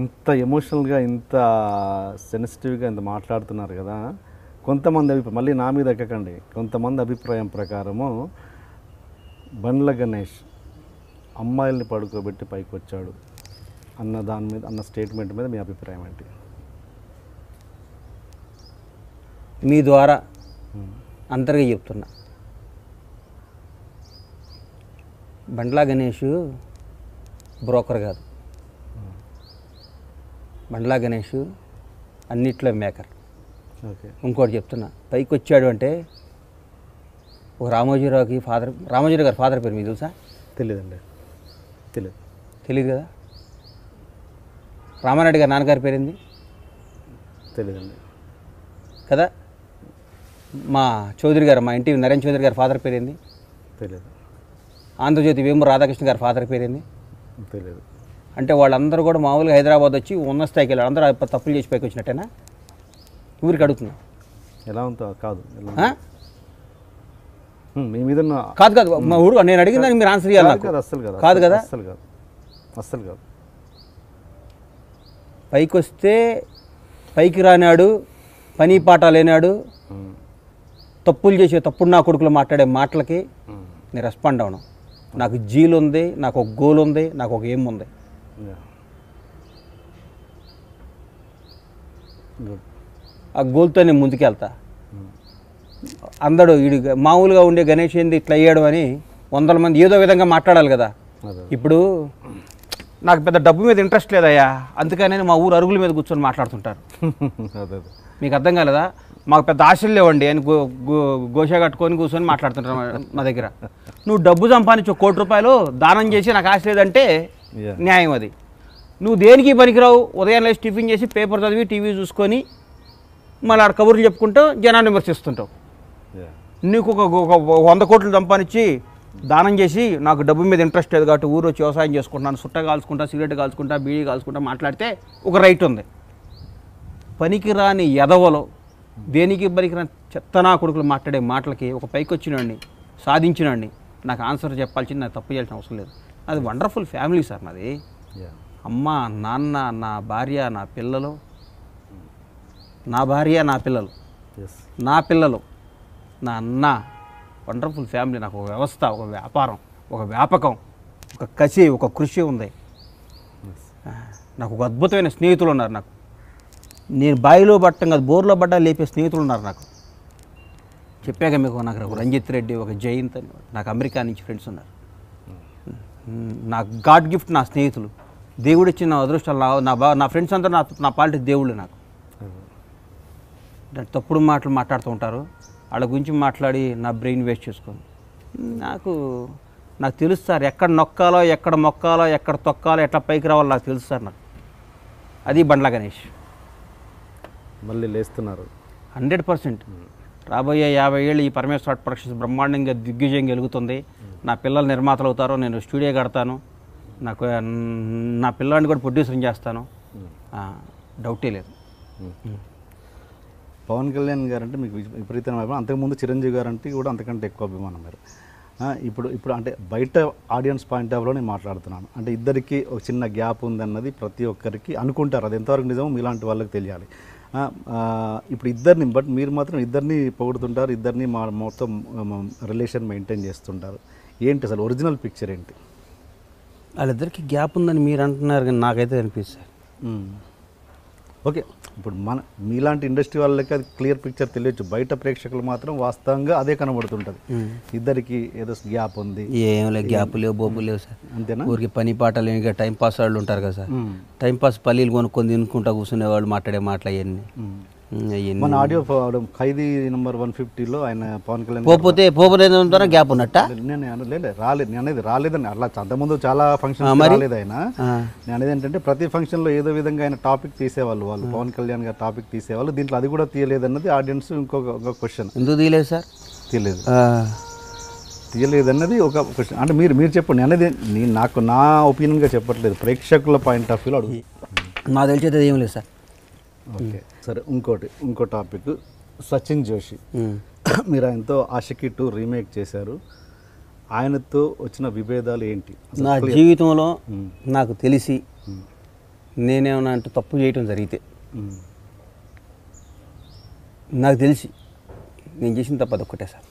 ఇంత ఎమోషనల్గా ఇంత సెన్సిటివ్గా ఇంత మాట్లాడుతున్నారు కదా. కొంతమంది అభిప్రాయం, మళ్ళీ నా మీద ఎక్కకండి, కొంతమంది అభిప్రాయం ప్రకారము బండ్ల గణేష్ అమ్మాయిల్ని పడుకోబెట్టి పైకి వచ్చాడు అన్న దాని మీద, అన్న స్టేట్మెంట్ మీద మీ అభిప్రాయం ఏంటి? మీ ద్వారా అందరికీ చెప్తున్నా, బండ్లా గణేష్ బ్రోకర్ కాదు. బండ్లా గణేష్ అన్నిట్లో మేకర్. ఓకే. ఇంకోటి చెప్తున్నా, పైకి వచ్చాడు అంటే ఒక రామోజీరావుకి ఫాదర్, రామోజీరావు గారి ఫాదర్ పేరు మీకు తెలుసా? తెలియదండి. తెలియదు కదా. రామారెడ్డి గారి నాన్నగారి పేరేంది? తెలియదండి కదా. మా చౌదరి గారు, మా ఇంటి నరేంద్ర చౌదరి గారి ఫాదర్ పేరేంది? తెలియదు. ఆంధ్రజ్యోతి వేమూరు రాధాకృష్ణ గారి ఫాదర్ పేరేంది? తెలియదు. అంటే వాళ్ళందరూ కూడా మామూలుగా హైదరాబాద్ వచ్చి ఉన్న స్థాయికి వెళ్ళారు. అందరూ తప్పులు చేసి పైకి వచ్చినట్టేనా? ఊరికి అడుగుతున్నా. ఎలా ఉందో కాదు, మీ మీద కాదు కాదు, మా ఊరు నేను అడిగిన దానికి మీరు ఆన్సర్ చేయాలి. అస్సలు కాదు. కాదు కదా. అస్సలు కాదు. పైకి వస్తే పైకి రానాడు, పని పాట లేనాడు, తప్పులు చేసే తప్పుడు నా కొడుకులు మాట్లాడే మాటలకి నేను రెస్పాండ్ అవను. నాకు జీల్ ఉంది, నాకు ఒక గోల్ ఉంది, నాకు ఒక ఏం ఉంది. ఆ గోల్తో నేను ముందుకెళ్తా. అందరూ వీడు మామూలుగా ఉండే గణేష్ ఏంది ఇట్లా అయ్యాడు అని 100 మంది ఏదో విధంగా మాట్లాడాలి కదా. ఇప్పుడు నాకు పెద్ద డబ్బు మీద ఇంట్రెస్ట్ లేదయ్యా, అందుకనే మా ఊరు అరుగుల మీద కూర్చొని మాట్లాడుతుంటారు. మీకు అర్థం కాలేదా? మాకు పెద్ద ఆశలు లేవండి అని గోషా కట్టుకొని కూర్చొని మాట్లాడుతుంటారు మా దగ్గర. నువ్వు డబ్బు సంపాదించు, 1 కోటి రూపాయలు దానం చేసి నాకు ఆశ లేదంటే న్యాయం అది. నువ్వు దేనికి పనికిరావు, ఉదయం లేచి టిఫిన్ చేసి పేపర్ చదివి టీవీ చూసుకొని మళ్ళీ ఆడ కబుర్లు చెప్పుకుంటూ జనాన్ని విమర్శిస్తుంటావు. నీకు ఒక 100 కోట్లు సంపాదించి దానం చేసి నాకు డబ్బు మీద ఇంట్రెస్ట్ లేదు కాబట్టి ఊరు వచ్చి వ్యవసాయం చేసుకుంటున్నాను, సుట్ట కాల్చుకుంటా, సిగరెట్ కాల్చుకుంటా, బీడీ కాల్చుకుంటా మాట్లాడితే ఒక రైట్ ఉంది. పనికిరాని ఎదవలో దేనికి పనికిరాని చెత్తనా కొడుకులు మాట్లాడే మాటలకి ఒక పైకి వచ్చినండి, సాధించినండి, నాకు ఆన్సర్ చెప్పాల్సింది, నాకు తప్పు చేయాల్సిన అవసరం లేదు. అది వండర్ఫుల్ ఫ్యామిలీ సార్ నాది. అమ్మ, నాన్న, నా భార్య, నా పిల్లలు, నా భార్య, నా పిల్లలు, నా పిల్లలు, నా అన్న, వండర్ఫుల్ ఫ్యామిలీ. నాకు ఒక వ్యవస్థ, ఒక వ్యాపారం, ఒక వ్యాపకం, ఒక కసి, ఒక కృషి ఉంది. నాకు ఒక అద్భుతమైన స్నేహితులు ఉన్నారు. నాకు నేను బాయిలో పట్టం కాదు, బోర్లో పడ్డా లేపే స్నేహితులు ఉన్నారు నాకు. చెప్పాక మీకు, నాకు ఒక రంజిత్ రెడ్డి, ఒక జయంత్ అని నాకు అమెరికా నుంచి ఫ్రెండ్స్ ఉన్నారు. నాకు గాడ్ గిఫ్ట్ నా స్నేహితులు, దేవుడు ఇచ్చిన నా అదృష్టాలు. నా ఫ్రెండ్స్ అందరూ నా పాలిటీ దేవుళ్ళు. నాకు తప్పుడు మాటలు మాట్లాడుతూ ఉంటారు, వాళ్ళ గురించి మాట్లాడి నా బ్రెయిన్ వేస్ట్ చేసుకోను. నాకు తెలుసు సార్, ఎక్కడ నొక్కాలో, ఎక్కడ మొక్కాలో, ఎక్కడ తొక్కాలో, ఎట్లా పైకి రావాలో నాకు తెలుసు సార్. నాకు అది బండ్ల గణేష్. మళ్ళీ లేస్తున్నారు 100%. రాబోయే 50 ఏళ్ళు ఈ పరమేశ్వర ఆర్ట్ ప్రొడక్షన్స్ బ్రహ్మాండంగా దిగ్విజయం కలుగుతుంది. నా పిల్లలు నిర్మాతలు అవుతారు, నేను స్టూడియో కడతాను, నాకు నా పిల్లాడిని కూడా ప్రొడ్యూసర్ చేస్తాను, డౌటే లేదు. పవన్ కళ్యాణ్ గారు అంటే మీకు విపరీతమైన అభిమానం. అంతకుముందు చిరంజీవి గారు అంటే కూడా అంతకంటే ఎక్కువ అభిమానం మీరు. ఇప్పుడు అంటే బయట ఆడియన్స్ పాయింట్ ఆఫ్ వ్యూలో నేను మాట్లాడుతున్నాను. అంటే ఇద్దరికి ఒక చిన్న గ్యాప్ ఉందన్నది ప్రతి ఒక్కరికి అనుకుంటారు. అది ఎంతవరకు నిజమో మీలాంటి వాళ్ళకి తెలియాలి. ఇప్పుడు ఇద్దరిని, బట్ మీరు మాత్రం ఇద్దరిని పొగుడుతుంటారు, ఇద్దరిని మొత్తం రిలేషన్ మెయింటైన్ చేస్తుంటారు. ఏంటి అసలు ఒరిజినల్ పిక్చర్ ఏంటి? వాళ్ళిద్దరికి గ్యాప్ ఉందని మీరు అంటున్నారు, కానీ నాకైతే అనిపిస్తుంది. ఓకే, ఇప్పుడు మీలాంటి ఇండస్ట్రీ వాళ్ళకి అది క్లియర్ పిక్చర్ తెలియచ్చు, బయట ప్రేక్షకులు మాత్రం వాస్తవంగా అదే కనబడుతుంటుంది. ఇద్దరికి ఏదో గ్యాప్ ఉంది. ఏం లేదు, గ్యాప్ లేవు, బోబు లేవు సార్. అంతేనా? ఊరికి పని పాట లేని టైం పాస్ వాళ్ళు ఉంటారు కదా సార్. టైం పాస్ పల్లీలు కొనుక్కొని తినుకుంటా కూర్చునే వాళ్ళు మాట్లాడే మాటలు అవన్నీ. మన ఆడియో ఖైదీ నెంబర్ 150లో ఆయన పవన్ కళ్యాణ్ పోతే గ్యాప్ ఉన్నట్ట రాలేదు. నేను అనేది రాలేదని అట్లా అంతకుముందు చాలా ఫంక్షన్ రాలేదు ఆయన. నేను అనేది ఏంటంటే ప్రతి ఫంక్షన్లో ఏదో విధంగా ఆయన టాపిక్ తీసేవాళ్ళు, వాళ్ళు పవన్ కళ్యాణ్ గారు టాపిక్ తీసేవాళ్ళు. దీంట్లో అది కూడా తీయలేదు అన్నది ఆడియన్స్ ఇంకొక క్వశ్చన్. ఎందుకు తీయలేదు సార్? తీయలేదు అన్నది ఒక క్వశ్చన్. అంటే మీరు చెప్పండి అనేది, నాకు నా ఒపీనియన్గా చెప్పట్లేదు, ప్రేక్షకుల పాయింట్ ఆఫ్ వ్యూలో అడుగు. నా తెలిసేది ఏం లేదు సార్. ఓకే సరే, ఇంకో టాపిక్, సచిన్ జోషి. మీరు ఆయనతో ఆషికీ 2 రీమేక్ చేశారు. ఆయనతో వచ్చిన విభేదాలు ఏంటి? నా జీవితంలో నాకు తెలిసి నేనేమన్నా అంటే తప్పు చేయటం జరిగితే నాకు తెలిసి నేను చేసిన తప్పు అదొక్కటే సార్.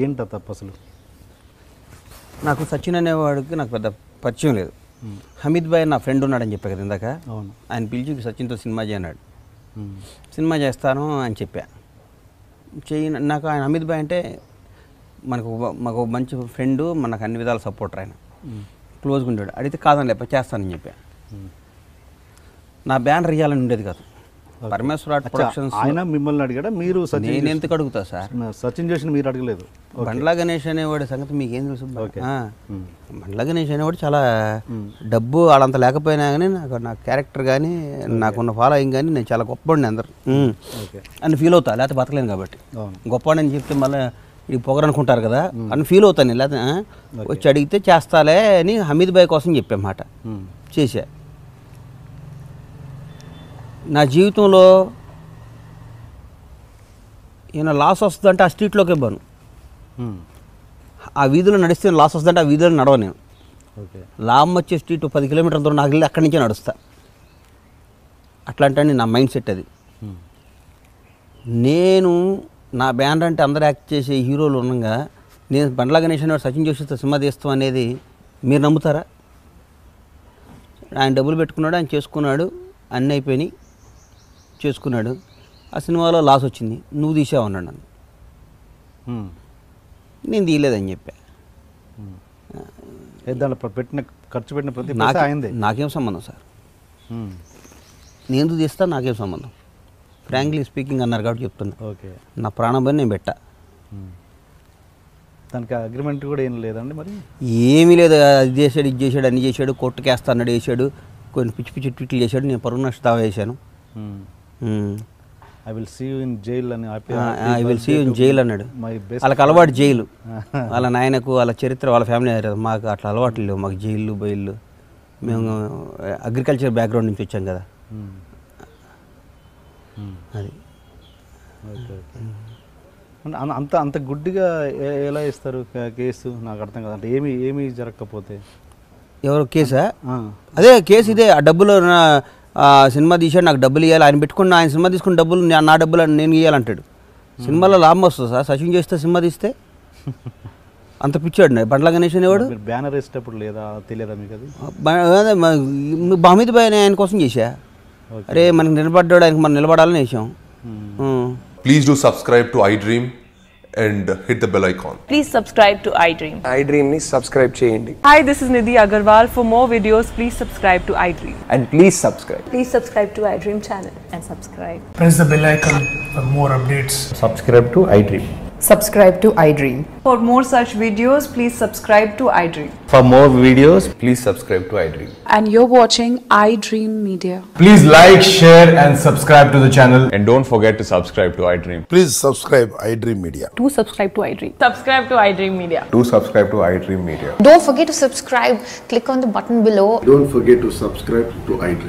ఏంట తప్పు అసలు? నాకు సచిన్ అనేవాడికి నాకు పెద్ద పరిచయం లేదు. హమీద్ భాయ్ నా ఫ్రెండ్ ఉన్నాడని చెప్పా కదా ఇందాక. అవును. ఆయన పిలిచి సచిన్తో సినిమా చేయన్నాడు. సినిమా చేస్తాను అని చెప్పా. నాకు ఆయన హమీద్ భాయ్ అంటే మాకు మంచి ఫ్రెండు, మనకు అన్ని విధాల సపోర్టర్. ఆయన క్లోజ్గా ఉంటాడు. అడిగితే కాదని లేప చేస్తానని చెప్పా. నా బ్యానర్ ఇవ్వాలని ఉండేది కాదు. పరమేశ్వర ఆర్ట్ ప్రొడక్షన్స్ ఆయన మిమ్మల్ని అడిగాడా? మీరు నేను ఎందుకు అడుగుతా సార్? సచిన్ చేసిన మీరు అడగలేదు? బండ్లా గణేష్ అనేవాడి సంగతి మీకు ఏం తెలుసు? బండ్లా గణేష్ అనేవాడు చాలా డబ్బు వాళ్ళంత లేకపోయినా కానీ నా క్యారెక్టర్ కానీ నాకున్న ఫాలోయింగ్ కానీ నేను చాలా గొప్పవాడిని అందరు అని ఫీల్ అవుతా. లేకపోతే బతకలేను కాబట్టి. గొప్పవాడిని అని చెప్తే మళ్ళీ ఇది పొగరనుకుంటారు కదా అని ఫీల్ అవుతాను. లేకపోతే వచ్చి అడిగితే చేస్తాలే అని హమీద్ భాయ్ కోసం చెప్పామాట. చేశా. నా జీవితంలో ఏమైనా లాస్ వస్తుందంటే ఆ స్ట్రీట్లోకి ఇవ్వను. ఆ వీధిలో నడిస్తే లాస్ వస్తుందంటే ఆ వీధిలో నడవ నేను. లాభం వచ్చే స్ట్రీట్ 10 కిలోమీటర్ల దూరం నాకు వెళ్ళి అక్కడి నుంచే నడుస్తా. అట్లాంటి నా మైండ్ సెట్ అది. నేను నా బ్యానర్ అంటే అందరూ యాక్ట్ చేసే హీరోలు ఉండగా నేను బండ్లా గణేష్ అనేవాడు సచిన్ జోషితో సినిమా తీస్తాం అనేది మీరు నమ్ముతారా? ఆయన డబ్బులు పెట్టుకున్నాడు, ఆయన చేసుకున్నాడు, అన్నీ అయిపోయినాయి, చేసుకున్నాడు. ఆ సినిమాలో లాస్ వచ్చింది, నువ్వు తీసావు అన్నాడు నన్ను. నేను తీయలేదని చెప్పా. ఖర్చు పెట్టిన ప్రతి నాకేం సంబంధం సార్? నేను తీస్తా, నాకేం సంబంధం? ఫ్రాంక్లీ స్పీకింగ్ అన్నారు కాబట్టి చెప్తున్నా. నా ప్రాణం పని నేను పెట్టా. దానికి అగ్రిమెంట్ కూడా ఏం లేదండి మరి? ఏమీ లేదు. అది చేశాడు, ఇది చేశాడు, అన్ని చేశాడు, కోర్టుకి వేస్తా అన్నాడు, వేసాడు, కొన్ని పిచ్చి పిచ్చి ట్వీట్లు చేశాడు. నేను పరువు నష్ట దావా వేశాను. I will see you in jail అని, I will see you in jail అన్నాడు. వాళ్ళకి అలవాటు జైలు. వాళ్ళ నాయనకు వాళ్ళ చరిత్ర వాళ్ళ ఫ్యామిలీ. మాకు అట్లా అలవాట్లు లేవు. మాకు జైళ్ళు బయళ్ళు. మేము అగ్రికల్చర్ బ్యాక్గ్రౌండ్ నుంచి వచ్చాం కదా. అది అంత అంత గుడ్డిగా ఎలా ఇస్తారు కేసు? నాకు అర్థం కాదు. అంటే ఏమీ జరగకపోతే ఎవరు కేసా? అదే కేసు ఇదే. ఆ డబ్బులు సినిమా తీసాడు, నాకు డబ్బులు ఇవ్వాలి. ఆయన పెట్టుకుని ఆయన సినిమా తీసుకున్న డబ్బులు నా డబ్బులు నేను ఇవ్వాలంటాడు. సినిమాలో లాభం వస్తుంది సార్. సచిన్ చేస్తే సినిమా తీస్తే అంత పిచ్చాడు బండ్లా గణేష్ అనేవాడు. బ్యానర్ వేసేటప్పుడు లేదా తెలియదా మీకు అది? హమీద్ భాయ్ ఆయన కోసం చేశా. అరే మనకి నిలబడ్డాడు, ఆయనకి మనం నిలబడాలని వేసాం. Please do subscribe to iDream and hit the bell icon. Please subscribe to iDream. iDream ni subscribe cheyandi. Hi, this is Nidhi Agarwal. For more videos, please subscribe to iDream. And please subscribe. Please subscribe to iDream channel and subscribe. Press the bell icon for more updates. Subscribe to iDream. Subscribe to iDream. For more such videos, please subscribe to iDream. For more videos, please subscribe to iDream. And you're watching iDream Media. Please like, share and subscribe to the channel. And don't forget to subscribe to iDream. Please subscribe iDream Media. Do subscribe to iDream. Subscribe to iDream Media. Do subscribe to iDream Media. Don't forget to subscribe. Click on the button below. Don't forget to subscribe to iDream.